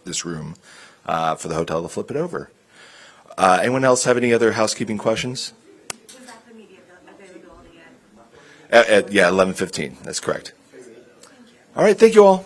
this room for the hotel to flip it over. Anyone else have any other housekeeping questions? Was that the media availability Yeah, 11:15. That's correct. All right. Thank you all.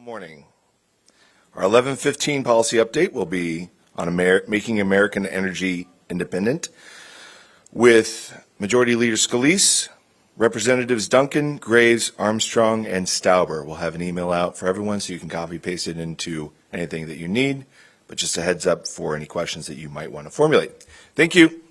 morning. Our 11:15 policy update will be on making American energy independent with Majority Leader Scalise, Representatives Duncan, Graves, Armstrong, and Stauber. We'll have an email out for everyone so you can copy paste it into anything that you need, but just a heads up for any questions that you might want to formulate. Thank you.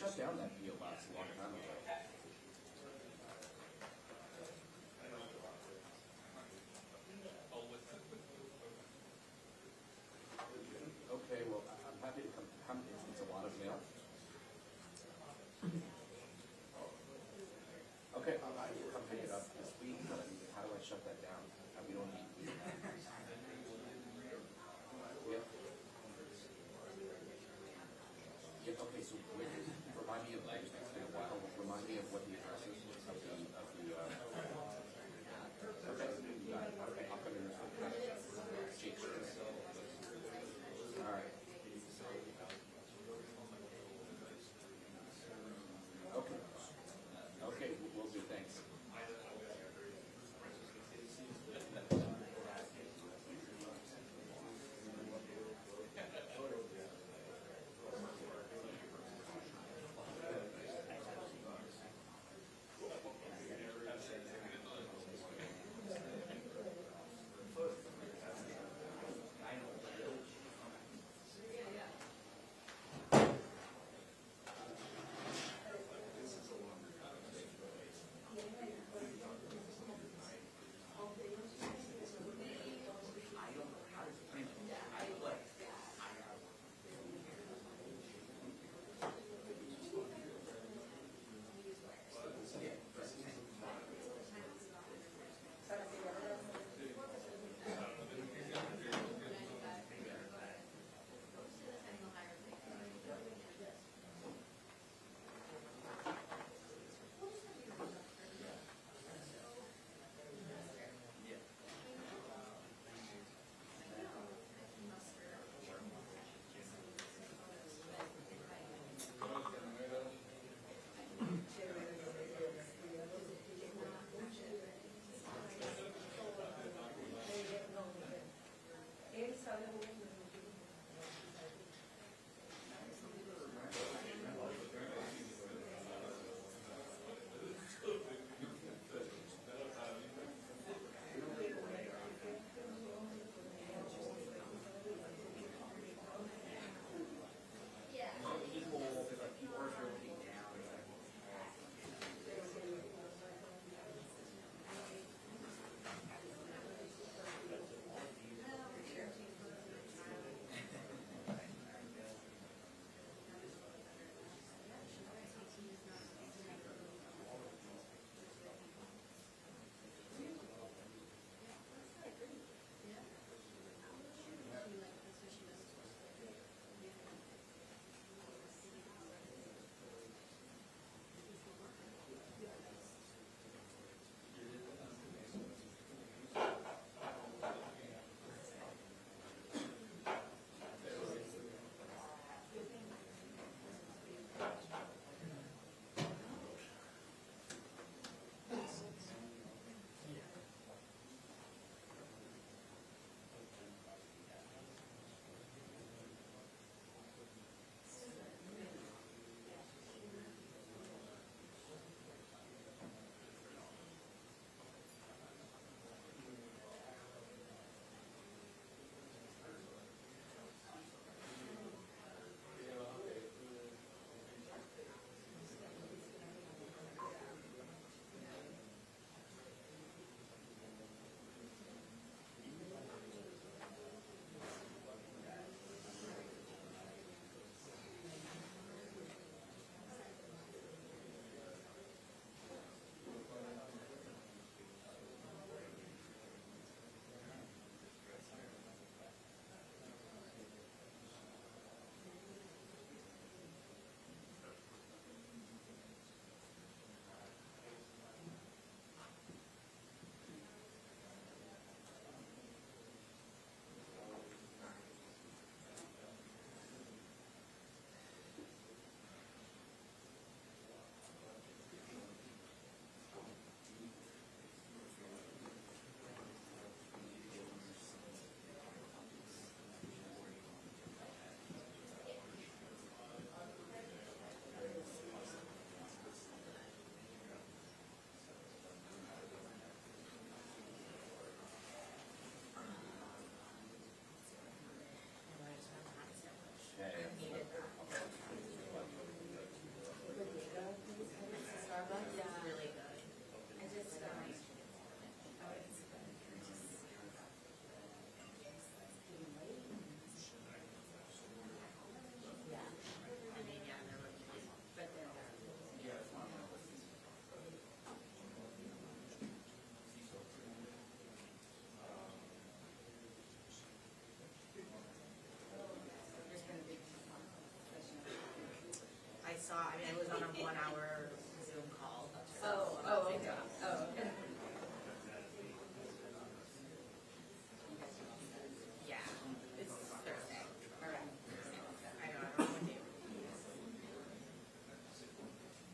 shut down that field last a long time ago. Okay, well, I'm happy to come, it's a lot of mail. Okay, I will come pick it up this week, but I mean, how do I shut that down? We don't need. Yep. Yeah, okay, so remind me of, it's been a while, remind me of what the address is of the okay, you got it. Okay, I'll come in this week. Jake, all right. saw, I mean, it was on a 1 hour Zoom call. Okay. Yeah, it's Thursday. All right. I know, I don't know what day.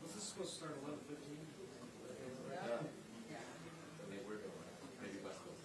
Was this supposed to start 11:15? Yeah. Maybe we're going, maybe West Coast.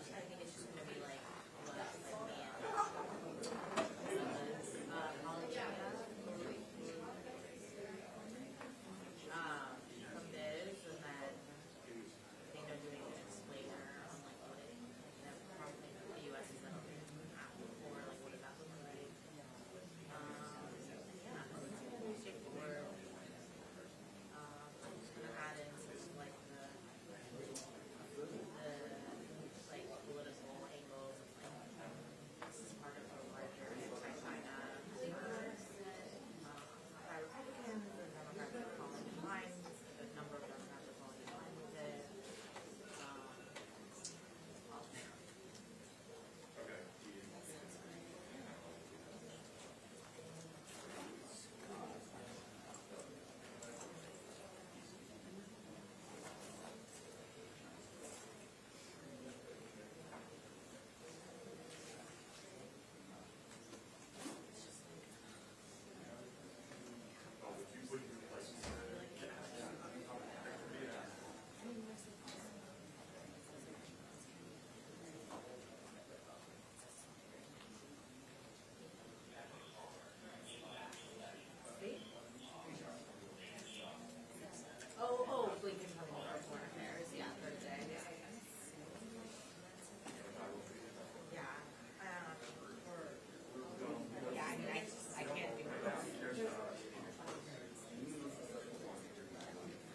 I think it's just gonna be like, what, like me and, Molly China. From Biz, and then I think they're doing an explainer on like what it, like, probably the US is like after for, like what does that look like? Yeah, it's pretty straightforward. I'm just gonna add in some like the like political angles of like this is part of a larger anti-China movement by Republicans and Democrats are falling in line. A number of Democrats are falling in line with it. Blinken from Foreign Affairs, yeah, Thursday. Yeah. Yeah, I mean, I can't do it.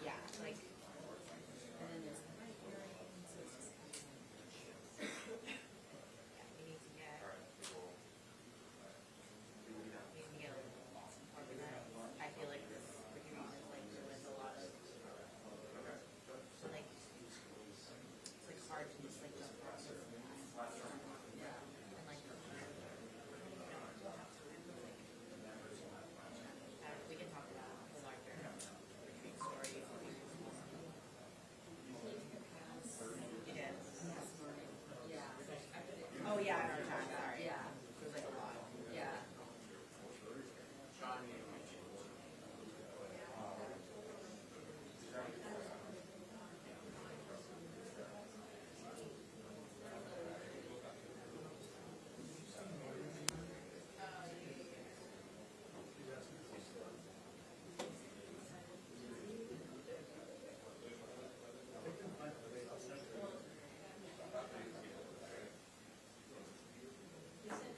Yeah, like, and then there's the mic hearing, so it's just yeah, we need to get a little organized. I feel like this retreat is like with a lot of like it's like hard to just like jump across it. Yeah. And like we can talk about the larger retreat story. You did. Yeah. Oh yeah, I know, sorry. Yeah. It was like a lot. Yeah. You said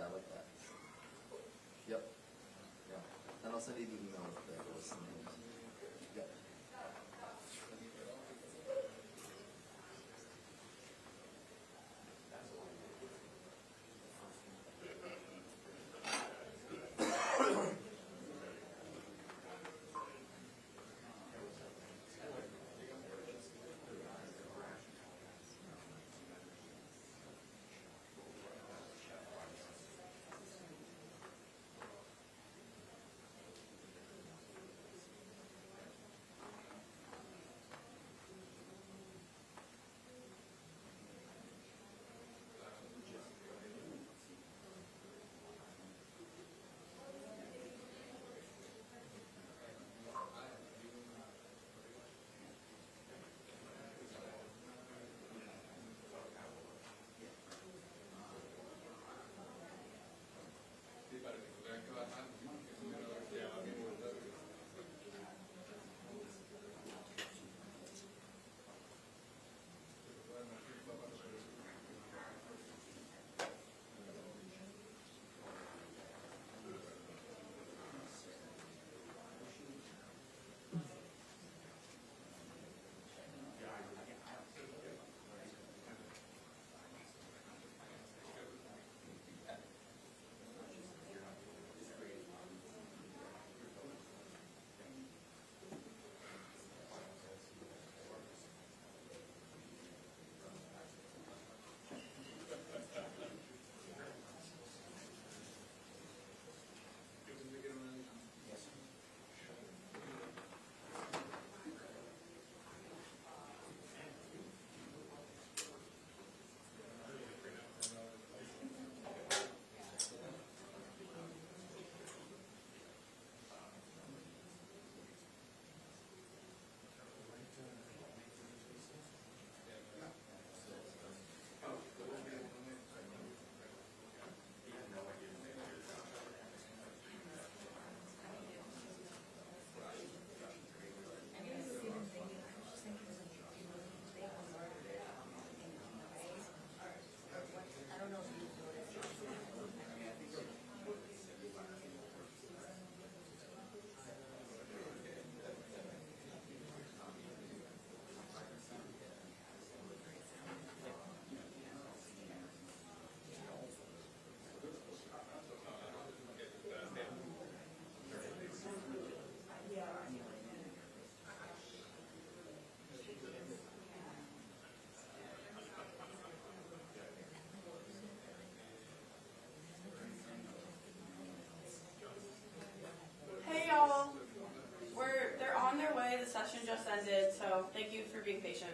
I like that. Yep. Yeah. And I'll send you the email with the list of names. Yep. The session just ended, so thank you for being patient.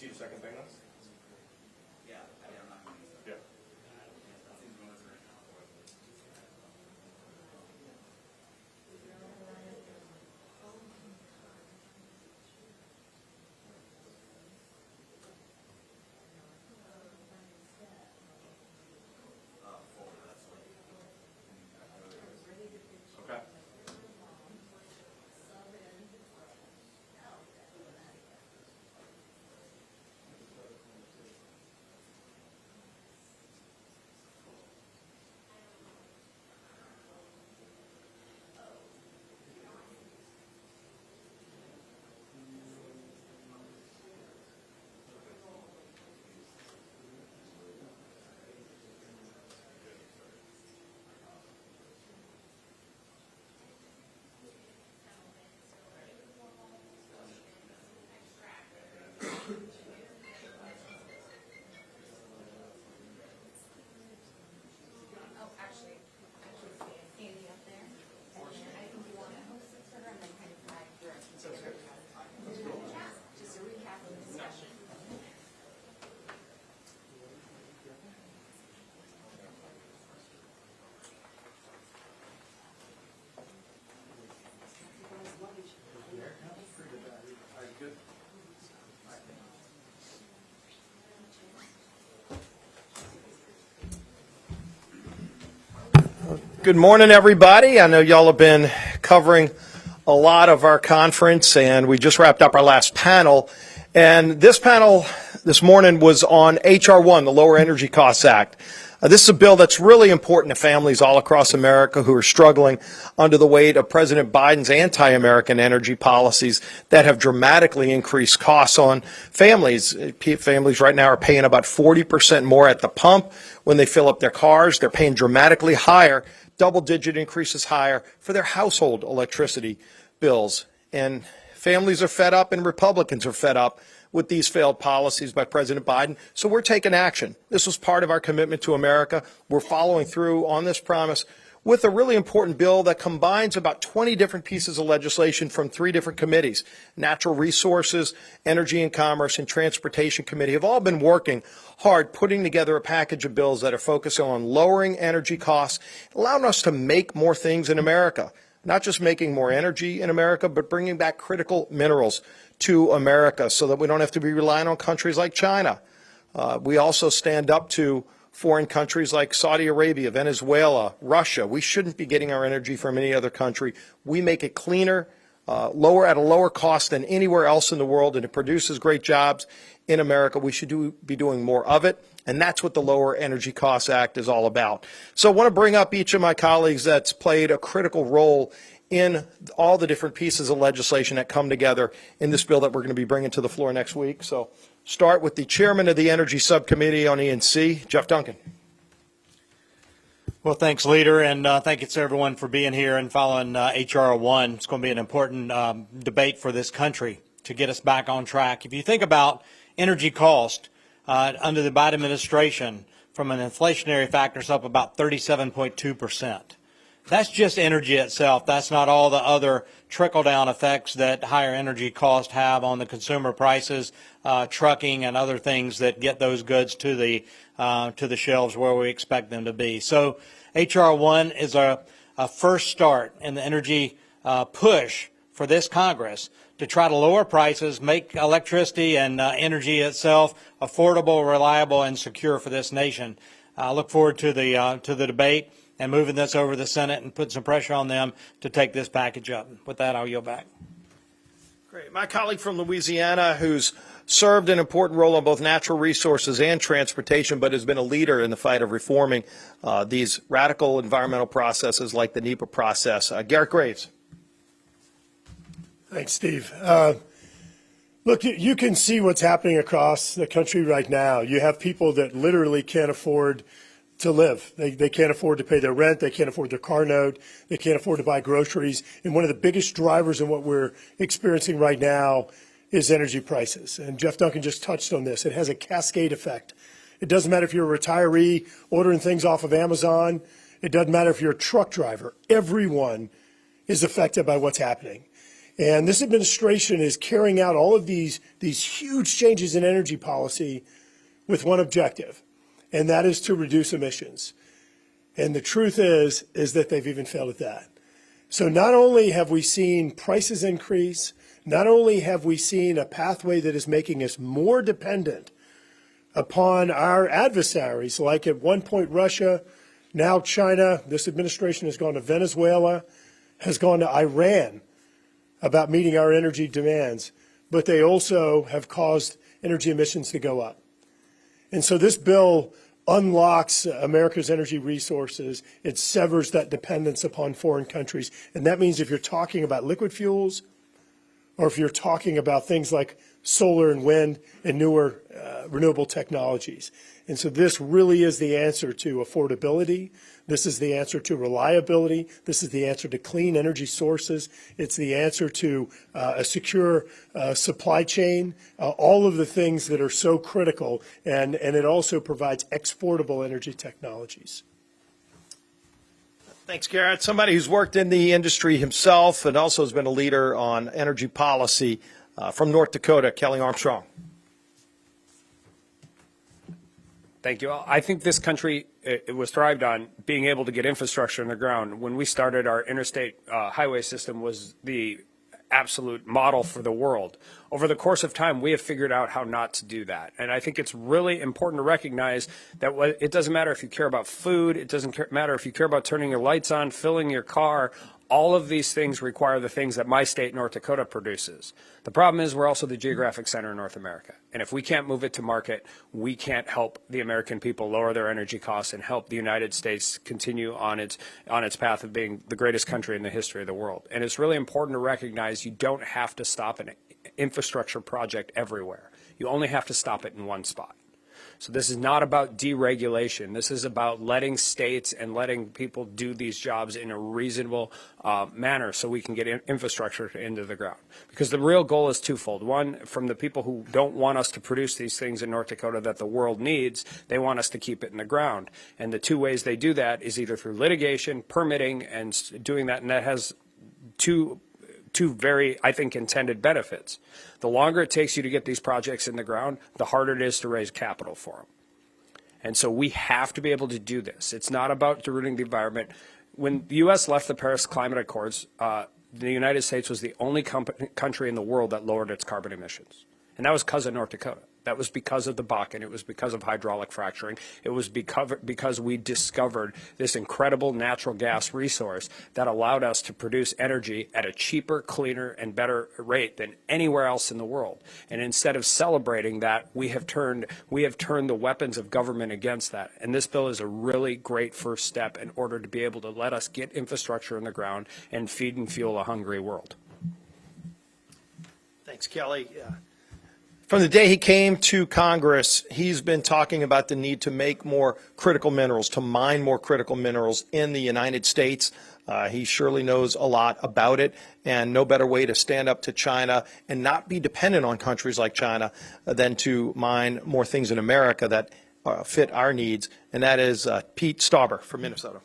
see the second thing? Yeah, I'm not going to. Yeah. Okay. Oh, actually, Andy up there. And then I think you want to host it for her and then kind of flag through. Just a recap of the discussion. Good morning, everybody. I know y'all have been covering a lot of our conference, and we just wrapped up our last panel. And this panel this morning was on H.R. 1, the Lower Energy Costs Act. This is a bill that's really important to families all across America who are struggling under the weight of President Biden's anti-American energy policies that have dramatically increased costs on families. Families right now are paying about 40% more at the pump when they fill up their cars. They're paying dramatically higher, double-digit increases higher for their household electricity bills. And families are fed up and Republicans are fed up with these failed policies by President Biden. So we're taking action. This was part of our commitment to America. We're following through on this promise with a really important bill that combines about 20 different pieces of legislation from 3 different committees. Natural Resources, Energy and Commerce, and Transportation Committee have all been working hard putting together a package of bills that are focused on lowering energy costs, allowing us to make more things in America. Not just making more energy in America, but bringing back critical minerals to America so that we don't have to be relying on countries like China. We also stand up to foreign countries like Saudi Arabia, Venezuela, Russia. We shouldn't be getting our energy from any other country. We make it cleaner, at a lower cost than anywhere else in the world, and it produces great jobs in America. We should be doing more of it, and that's what the Lower Energy Costs Act is all about. So I want to bring up each of my colleagues that's played a critical role in all the different pieces of legislation that come together in this bill that we're going to be bringing to the floor next week. So start with the chairman of the Energy Subcommittee on E&C, Jeff Duncan. Well, thanks, Leader, and thank you to everyone for being here and following H.R. 1. It's going to be an important debate for this country to get us back on track. If you think about energy cost under the Biden administration, from an inflationary factor, it's up about 37.2%. That's just energy itself. That's not all the other trickle-down effects that higher energy costs have on the consumer prices, trucking, and other things that get those goods to the shelves where we expect them to be. So H.R. 1 is a first start in the energy push for this Congress to try to lower prices, make electricity and energy itself affordable, reliable, and secure for this nation. I look forward to the debate and moving this over to the Senate and putting some pressure on them to take this package up. With that, I'll yield back. Great. My colleague from Louisiana, who's served an important role on both natural resources and transportation, but has been a leader in the fight of reforming these radical environmental processes like the NEPA process. Garrett Graves. Thanks, Steve. Look, you can see what's happening across the country right now. You have people that literally can't afford to live. They can't afford to pay their rent. They can't afford their car note. They can't afford to buy groceries. And one of the biggest drivers in what we're experiencing right now is energy prices. And Jeff Duncan just touched on this. It has a cascade effect. It doesn't matter if you're a retiree ordering things off of Amazon. It doesn't matter if you're a truck driver. Everyone is affected by what's happening. And this administration is carrying out all of these huge changes in energy policy with one objective, and that is to reduce emissions. And the truth is that they've even failed at that. So not only have we seen prices increase, not only have we seen a pathway that is making us more dependent upon our adversaries, like at one point Russia, now China, this administration has gone to Venezuela, has gone to Iran about meeting our energy demands, but they also have caused energy emissions to go up. And so this bill unlocks America's energy resources. It severs that dependence upon foreign countries. And that means if you're talking about liquid fuels, or if you're talking about things like solar and wind and newer renewable technologies. And so this really is the answer to affordability. This is the answer to reliability. This is the answer to clean energy sources. It's the answer to a secure supply chain, all of the things that are so critical. And it also provides exportable energy technologies. Thanks, Garrett. Somebody who's worked in the industry himself and also has been a leader on energy policy from North Dakota, Kelly Armstrong. Thank you. I think this country, it was thrived on being able to get infrastructure in the ground. When we started, our interstate highway system was the absolute model for the world. Over the course of time, we have figured out how not to do that. And I think it's really important to recognize that it doesn't matter if you care about food, it doesn't matter if you care about turning your lights on, filling your car. All of these things require the things that my state, North Dakota, produces. The problem is we're also the geographic center of North America. And if we can't move it to market, we can't help the American people lower their energy costs and help the United States continue on its path of being the greatest country in the history of the world. And it's really important to recognize you don't have to stop an infrastructure project everywhere. You only have to stop it in one spot. So this is not about deregulation. This is about letting states and letting people do these jobs in a reasonable manner so we can get infrastructure into the ground. Because the real goal is twofold. One, from the people who don't want us to produce these things in North Dakota that the world needs, they want us to keep it in the ground. And the two ways they do that is either through litigation, permitting, and doing that. And that has two very, I think, intended benefits. The longer it takes you to get these projects in the ground, the harder it is to raise capital for them. And so we have to be able to do this. It's not about diluting the environment. When the U.S. left the Paris Climate Accords, the United States was the only country in the world that lowered its carbon emissions. And that was because of North Dakota. That was because of the Bakken. It was because of hydraulic fracturing. It was because we discovered this incredible natural gas resource that allowed us to produce energy at a cheaper, cleaner, and better rate than anywhere else in the world. And instead of celebrating that, we have turned the weapons of government against that. And this bill is a really great first step in order to be able to let us get infrastructure in the ground and feed and fuel a hungry world. Thanks, Kelly. From the day he came to Congress, he's been talking about the need to make more critical minerals, to mine more critical minerals in the United States. He surely knows a lot about it, and no better way to stand up to China and not be dependent on countries like China than to mine more things in America that fit our needs, and that is Pete Stauber from Minnesota.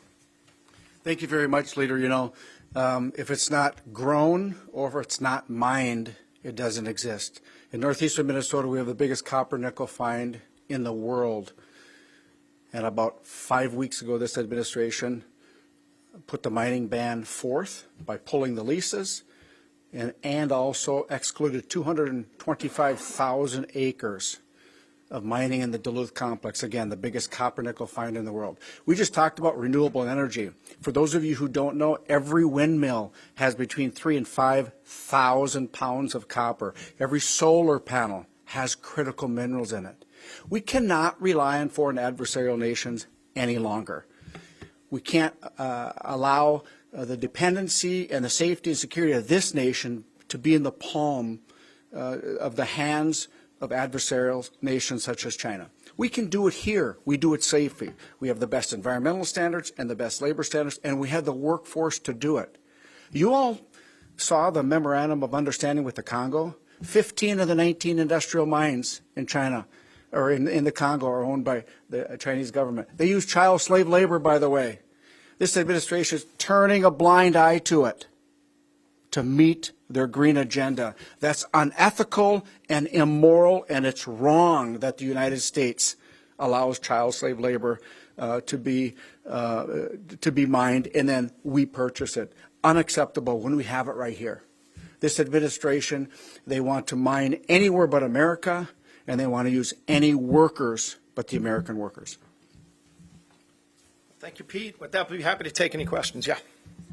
Thank you very much, Leader. You know, if it's not grown or if it's not mined, it doesn't exist. In northeastern Minnesota, we have the biggest copper nickel find in the world. And about 5 weeks ago, this administration put the mining ban forth by pulling the leases and also excluded 225,000 acres of mining in the Duluth complex. Again, the biggest copper nickel find in the world. We just talked about renewable energy. For those of you who don't know, every windmill has between 3,000 and 5,000 pounds of copper. Every solar panel has critical minerals in it. We cannot rely on foreign adversarial nations any longer. We can't allow the dependency and the safety and security of this nation to be in the palm of the hands of adversarial nations such as China. We can do it here. We do it safely. We have the best environmental standards and the best labor standards, and we have the workforce to do it. You all saw the memorandum of understanding with the Congo. 15 of the 19 industrial mines in China or in the Congo are owned by the Chinese government. They use child slave labor, by the way. This administration is turning a blind eye to it, to meet their green agenda. That's unethical and immoral, and it's wrong that the United States allows child slave labor to be mined, and then we purchase it. Unacceptable when we have it right here. This administration, they want to mine anywhere but America, and they want to use any workers but the American workers. Thank you, Pete. With that, we'll be happy to take any questions. Yeah. So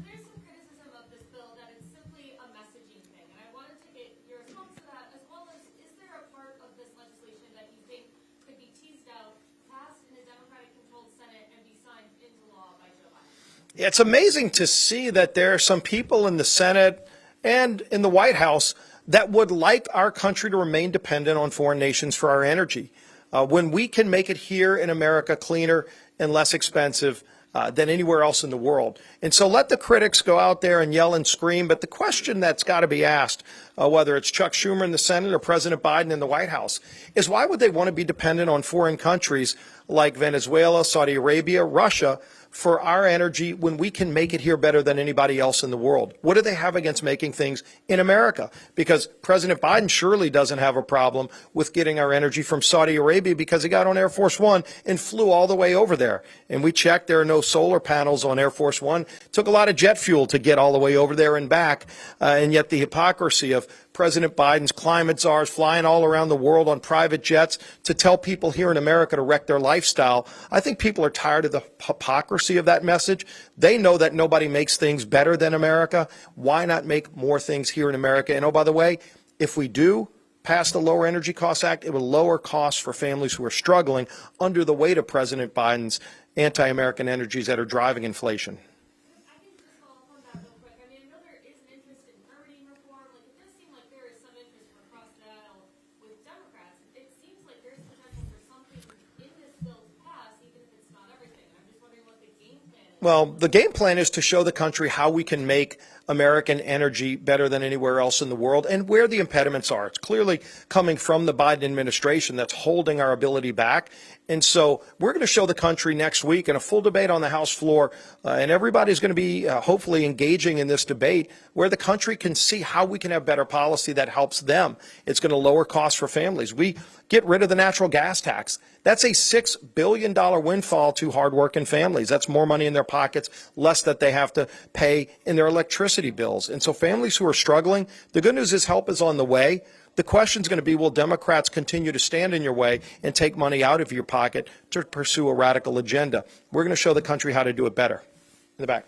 there's some criticism of this bill that it's simply a messaging thing, and I wanted to get your response to that, as well as is there a part of this legislation that you think could be teased out, passed in a Democratic-controlled Senate, and be signed into law by Joe Biden? It's amazing to see that there are some people in the Senate and in the White House that would like our country to remain dependent on foreign nations for our energy. When we can make it here in America cleaner and less expensive than anywhere else in the world. And so let the critics go out there and yell and scream, but the question that's got to be asked, whether it's Chuck Schumer in the Senate or President Biden in the White House, is why would they want to be dependent on foreign countries like Venezuela, Saudi Arabia, Russia, for our energy when we can make it here better than anybody else in the world? What do they have against making things in America? Because President Biden surely doesn't have a problem with getting our energy from Saudi Arabia because he got on Air Force One and flew all the way over there. And we checked, there are no solar panels on Air Force One. It took a lot of jet fuel to get all the way over there and back. And yet the hypocrisy of President Biden's climate czars flying all around the world on private jets to tell people here in America to wreck their lifestyle. I think people are tired of the hypocrisy of that message. They know that nobody makes things better than America. Why not make more things here in America? And oh, by the way, if we do pass the Lower Energy Costs Act, it will lower costs for families who are struggling under the weight of President Biden's anti-American energies that are driving inflation. I can just follow up on that real quick. I mean, I know there is an interest in permitting reform. Like, it does seem like there is some interest from across the aisle with Democrats. It seems like there's potential for something in this bill to pass, even if it's not everything. I'm just wondering what the game plan is. Well, the game plan is to show the country how we can make American energy better than anywhere else in the world and where the impediments are. It's clearly coming from the Biden administration that's holding our ability back. And so we're going to show the country next week in a full debate on the House floor, and everybody's going to be hopefully engaging in this debate where the country can see how we can have better policy that helps them. It's going to lower costs for families. We get rid of the natural gas tax. That's a $6 billion windfall to hardworking families. That's more money in their pockets, less that they have to pay in their electricity bills. And so families who are struggling, the good news is help is on the way. The question is going to be, will Democrats continue to stand in your way and take money out of your pocket to pursue a radical agenda? We're going to show the country how to do it better. In the back.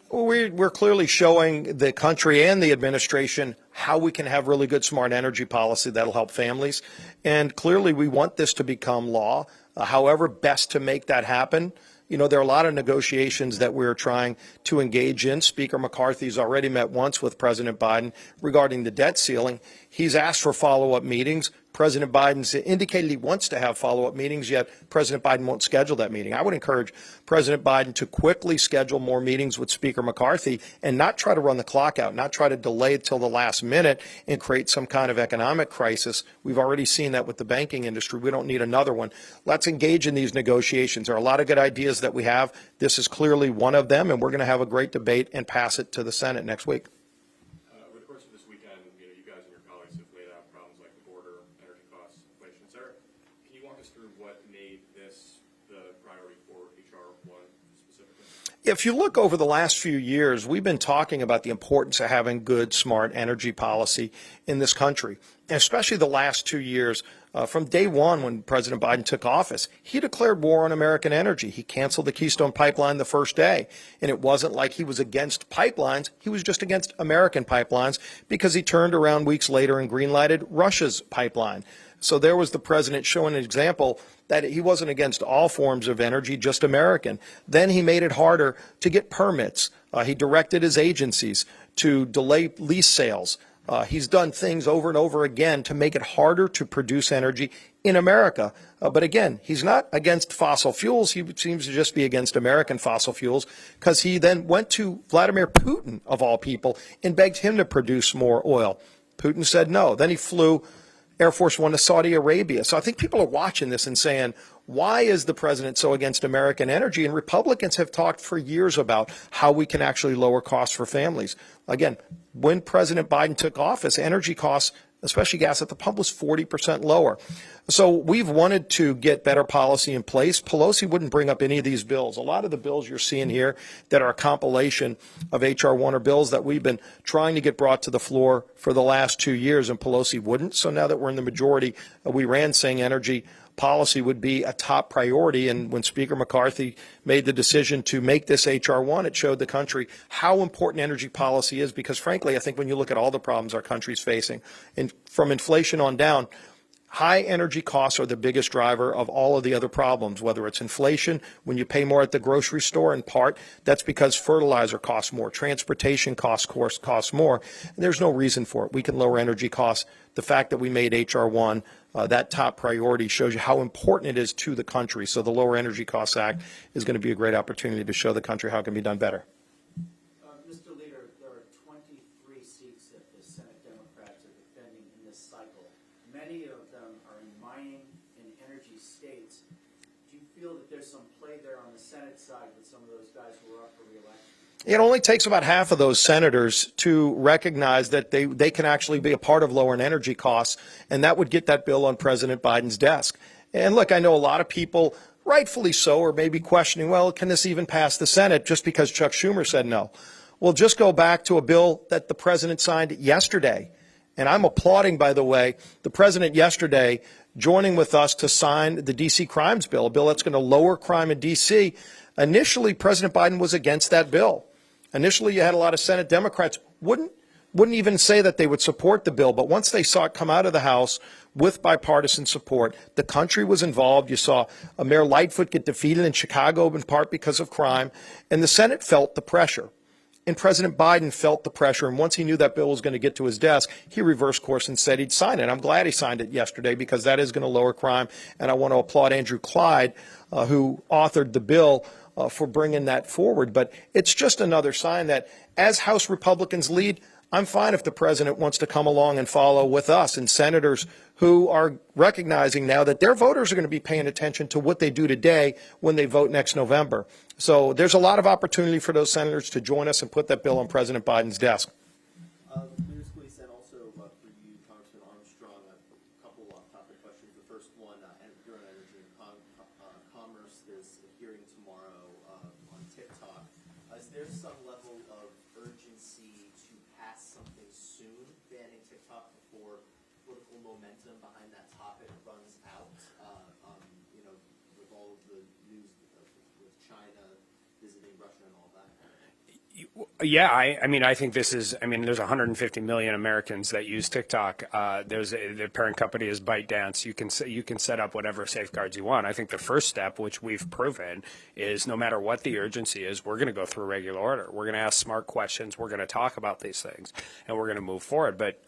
Well, we're clearly showing the country and the administration how we can have really good, smart energy policy that'll help families. And clearly we want this to become law. However, best to make that happen. You know, there are a lot of negotiations that we're trying to engage in. Speaker McCarthy's already met once with President Biden regarding the debt ceiling. He's asked for follow-up meetings. President Biden's indicated he wants to have follow-up meetings, yet President Biden won't schedule that meeting. I would encourage President Biden to quickly schedule more meetings with Speaker McCarthy and not try to run the clock out, not try to delay it till the last minute and create some kind of economic crisis. We've already seen that with the banking industry. We don't need another one. Let's engage in these negotiations. There are a lot of good ideas that we have. This is clearly one of them, and we're going to have a great debate and pass it to the Senate next week. Over the course of this weekend, you guys and your colleagues have laid out problems like the border, energy costs, inflation, et cetera. Can you walk us through what made this the priority for H.R. 1 specifically? If you look over the last few years, we've been talking about the importance of having good, smart energy policy in this country, and especially the last 2 years. From day one when President Biden took office, he declared war on American energy. He canceled the Keystone Pipeline the first day. And it wasn't like he was against pipelines. He was just against American pipelines because he turned around weeks later and greenlighted Russia's pipeline. So there was the president showing an example that he wasn't against all forms of energy, just American. Then he made it harder to get permits. He directed his agencies to delay lease sales. He's done things over and over again to make it harder to produce energy in America. But again, he's not against fossil fuels. He seems to just be against American fossil fuels because he then went to Vladimir Putin, of all people, and begged him to produce more oil. Putin said no. Then he flew Air Force One to Saudi Arabia. So I think people are watching this and saying, why is the president so against American energy? And Republicans have talked for years about how we can actually lower costs for families. Again, when President Biden took office, energy costs, especially gas at the pump, was 40% lower. So we've wanted to get better policy in place. Pelosi wouldn't bring up any of these bills. A lot of the bills you're seeing here that are a compilation of H.R. 1 are bills that we've been trying to get brought to the floor for the last 2 years, and Pelosi wouldn't. So now that we're in the majority, we ran saying energy policy would be a top priority. And when Speaker McCarthy made the decision to make this H.R. 1, it showed the country how important energy policy is, because frankly, I think when you look at all the problems our country's facing, and from inflation on down, high energy costs are the biggest driver of all of the other problems, whether it's inflation, when you pay more at the grocery store, in part, that's because fertilizer costs more, transportation costs more, and there's no reason for it. We can lower energy costs. The fact that we made H.R. 1 that top priority shows you how important it is to the country. So the Lower Energy Costs Act is going to be a great opportunity to show the country how it can be done better. Mr. Leader, there are 23 seats that the Senate Democrats are defending in this cycle. Many of them are in mining and energy states. Do you feel that there's some play there on the Senate side with some of those guys who are up for re-election? It only takes about half of those senators to recognize that they can actually be a part of lowering energy costs, and that would get that bill on President Biden's desk. And look, I know a lot of people, rightfully so, are maybe questioning, well, can this even pass the Senate just because Chuck Schumer said no? Well, just go back to a bill that the president signed yesterday. And I'm applauding, by the way, the president yesterday joining with us to sign the D.C. crimes bill, a bill that's going to lower crime in D.C. Initially, President Biden was against that bill. Initially, you had a lot of Senate Democrats wouldn't even say that they would support the bill. But once they saw it come out of the House with bipartisan support, the country was involved. You saw Mayor Lightfoot get defeated in Chicago in part because of crime. And the Senate felt the pressure. And President Biden felt the pressure. And once he knew that bill was going to get to his desk, he reversed course and said he'd sign it. I'm glad he signed it yesterday because that is going to lower crime. And I want to applaud Andrew Clyde, who authored the bill, for bringing that forward. But it's just another sign that as House Republicans lead, I'm fine if the president wants to come along and follow with us, and senators who are recognizing now that their voters are going to be paying attention to what they do today when they vote next November. So there's a lot of opportunity for those senators to join us and put that bill on President Biden's desk. Leader Scalise, and also for you, Congressman Armstrong, a couple off-topic questions. The first one, during energy and commerce, there's a hearing tomorrow on TikTok. Is there some level of urgency to pass something soon, banning TikTok before political momentum behind that topic runs out? With all of the news with China visiting Russia and all that. Yeah, I think this is, there's 150 million Americans that use TikTok. The parent company is ByteDance. You can set up whatever safeguards you want. I think the first step, which we've proven, is no matter what the urgency is, we're going to go through regular order. We're going to ask smart questions. We're going to talk about these things, and we're going to move forward. But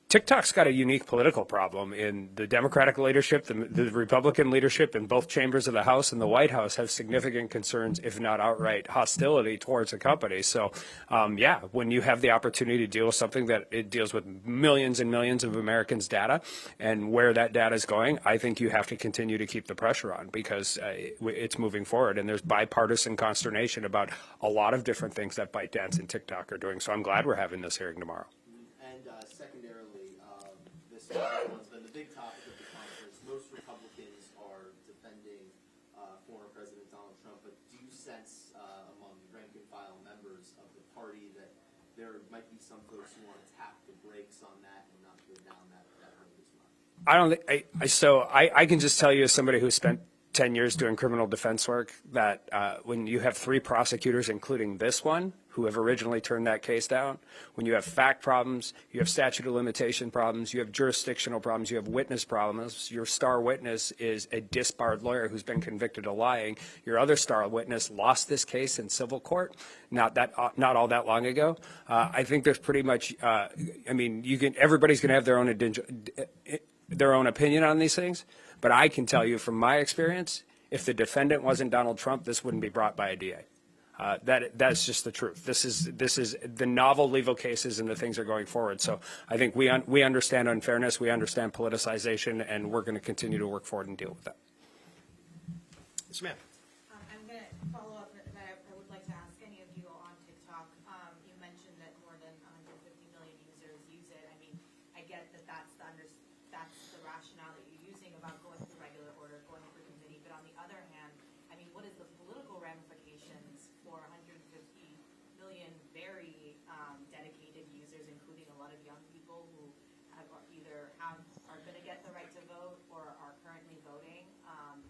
TikTok's got a unique political problem in the Democratic leadership, the Republican leadership in both chambers of the House and the White House have significant concerns, if not outright hostility towards the company. So, when you have the opportunity to deal with something that it deals with millions and millions of Americans' data and where that data is going, I think you have to continue to keep the pressure on because it's moving forward. And there's bipartisan consternation about a lot of different things that ByteDance and TikTok are doing. So I'm glad we're having this hearing tomorrow. Secondarily, this one's been the big topic of the conference. Most Republicans are defending former President Donald Trump, but do you sense among rank and file members of the party that there might be some folks who want to tap the brakes on that and not go down that road as much? I can just tell you as somebody who spent 10 years doing criminal defense work that when you have 3 prosecutors, including this one, who have originally turned that case down. When you have fact problems, you have statute of limitation problems, you have jurisdictional problems, you have witness problems. Your star witness is a disbarred lawyer who's been convicted of lying. Your other star witness lost this case in civil court not all that long ago. I think there's pretty much, everybody's going to have their own opinion on these things, but I can tell you from my experience, if the defendant wasn't Donald Trump, this wouldn't be brought by a DA. That's just the truth. This is the novel legal cases and the things are going forward. So I think we understand unfairness, we understand politicization, and we're going to continue to work forward and deal with that. Yes, ma'am. I'm going to follow up, and I would like to ask any of you on TikTok. You mentioned that more than 150 million users use it. I mean, I get that that's the rationale that you're using about going through regular order, going through committee. But on the other hand, I mean, what is the political ramifications for 150 million very dedicated users, including a lot of young people who are going to get the right to vote or are currently voting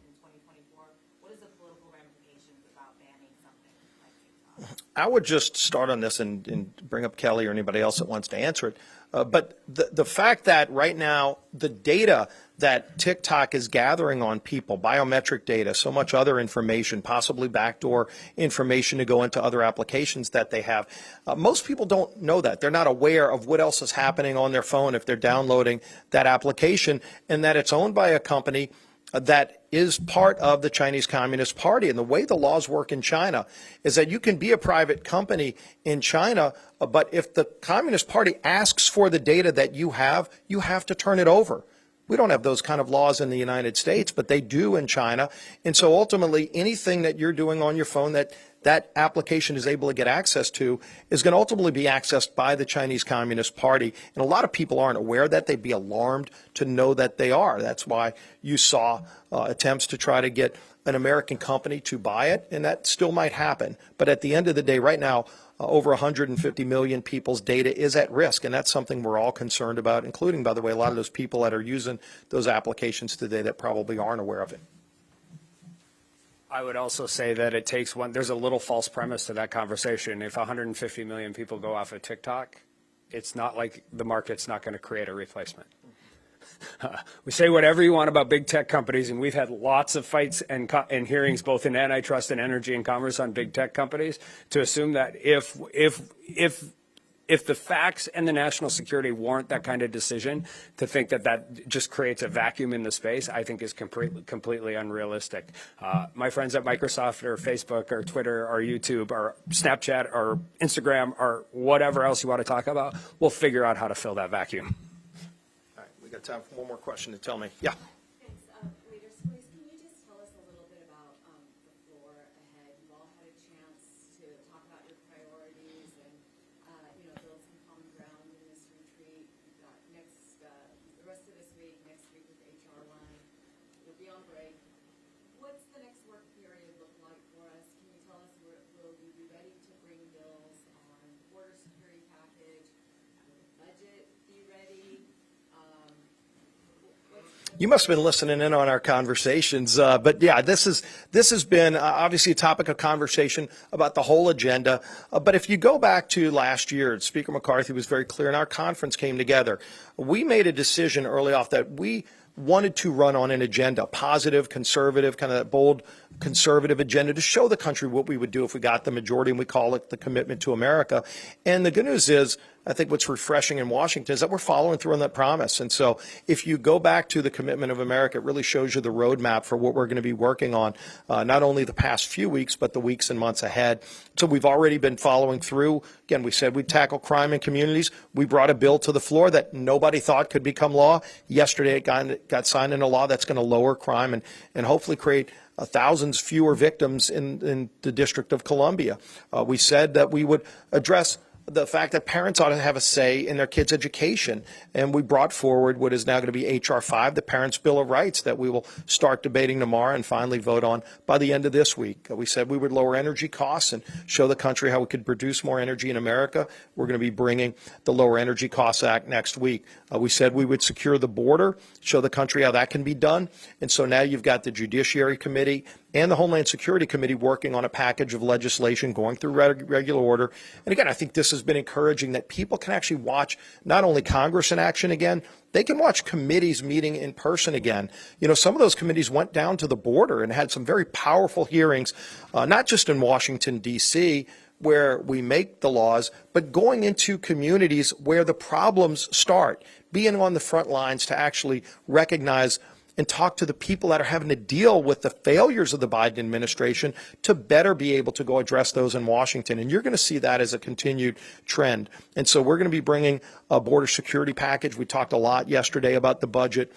in 2024? What is the political ramifications about banning something like TikTok? I would just start on this and bring up Kelly or anybody else that wants to answer it. But the fact that right now the data that TikTok is gathering on people, biometric data, so much other information, possibly backdoor information to go into other applications that they have, most people don't know that. They're not aware of what else is happening on their phone if they're downloading that application, and that it's owned by a company that is part of the Chinese Communist Party. And the way the laws work in China is that you can be a private company in China, but if the Communist Party asks for the data that you have to turn it over. We don't have those kind of laws in the United States, but they do in China. And so ultimately, anything that you're doing on your phone that application is able to get access to is going to ultimately be accessed by the Chinese Communist Party. And a lot of people aren't aware that. They'd be alarmed to know that they are. That's why you saw attempts to try to get an American company to buy it, and that still might happen. But at the end of the day, right now, over 150 million people's data is at risk, and that's something we're all concerned about, including, by the way, a lot of those people that are using those applications today that probably aren't aware of it. I would also say that it takes there's a little false premise to that conversation. If 150 million people go off of TikTok, it's not like the market's not going to create a replacement. We say whatever you want about big tech companies, and we've had lots of fights and hearings both in antitrust and energy and commerce on big tech companies, to assume that if the facts and the national security warrant that kind of decision, to think that just creates a vacuum in the space, I think is completely unrealistic. My friends at Microsoft or Facebook or Twitter or YouTube or Snapchat or Instagram or whatever else you want to talk about will figure out how to fill that vacuum. All right, we got time for one more question to tell me. Yeah. Thanks. Leader Scalise, can you just tell us a little bit about the floor ahead? You all had a chance to talk about your priorities and build some common ground in this retreat. You've got the rest of this week, next week with HR 1. You'll be on break. What's the next work period look like for us? Can you tell us, will you be ready to bring bills on border security package? Will the budget be ready? You must have been listening in on our conversations, but yeah, this has been obviously a topic of conversation about the whole agenda. But if you go back to last year, Speaker McCarthy was very clear, and our conference came together. We made a decision early off that we wanted to run on an agenda, positive, conservative, kind of that bold conservative agenda to show the country what we would do if we got the majority, and we call it the commitment to America. And the good news is, I think what's refreshing in Washington is that we're following through on that promise. And so if you go back to the commitment of America, it really shows you the roadmap for what we're going to be working on, not only the past few weeks, but the weeks and months ahead. So we've already been following through. Again, we said we'd tackle crime in communities. We brought a bill to the floor that nobody thought could become law. Yesterday, it got signed into law that's going to lower crime and hopefully create thousands fewer victims in the District of Columbia. We said that we would address the fact that parents ought to have a say in their kids' education. And we brought forward what is now going to be H.R. 5, the Parents' Bill of Rights, that we will start debating tomorrow and finally vote on by the end of this week. We said we would lower energy costs and show the country how we could produce more energy in America. We're going to be bringing the Lower Energy Costs Act next week. We said we would secure the border, show the country how that can be done. And so now you've got the Judiciary Committee and the Homeland Security Committee working on a package of legislation going through regular order. And again, I think this has been encouraging that people can actually watch not only Congress in action again, they can watch committees meeting in person again. You know, some of those committees went down to the border and had some very powerful hearings, not just in Washington, D.C., where we make the laws, but going into communities where the problems start, being on the front lines to actually recognize and talk to the people that are having to deal with the failures of the Biden administration to better be able to go address those in Washington. And you're going to see that as a continued trend. And so we're going to be bringing a border security package. We talked a lot yesterday about the budget.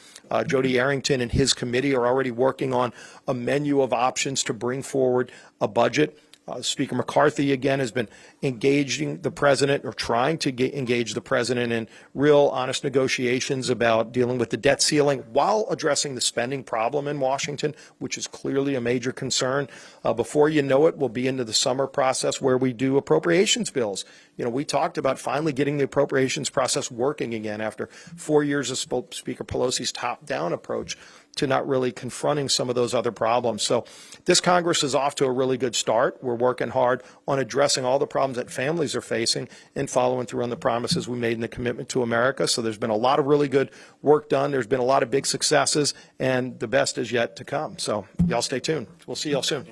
Jody Arrington and his committee are already working on a menu of options to bring forward a budget. Speaker McCarthy, again, has been engaging the president or trying to engage the president in real honest negotiations about dealing with the debt ceiling while addressing the spending problem in Washington, which is clearly a major concern. Before you know it, we'll be into the summer process where we do appropriations bills. You know, we talked about finally getting the appropriations process working again after 4 years of Speaker Pelosi's top-down approach to not really confronting some of those other problems. So this Congress is off to a really good start. We're working hard on addressing all the problems that families are facing and following through on the promises we made in the commitment to America. So there's been a lot of really good work done. There's been a lot of big successes, and the best is yet to come. So y'all stay tuned. We'll see y'all soon.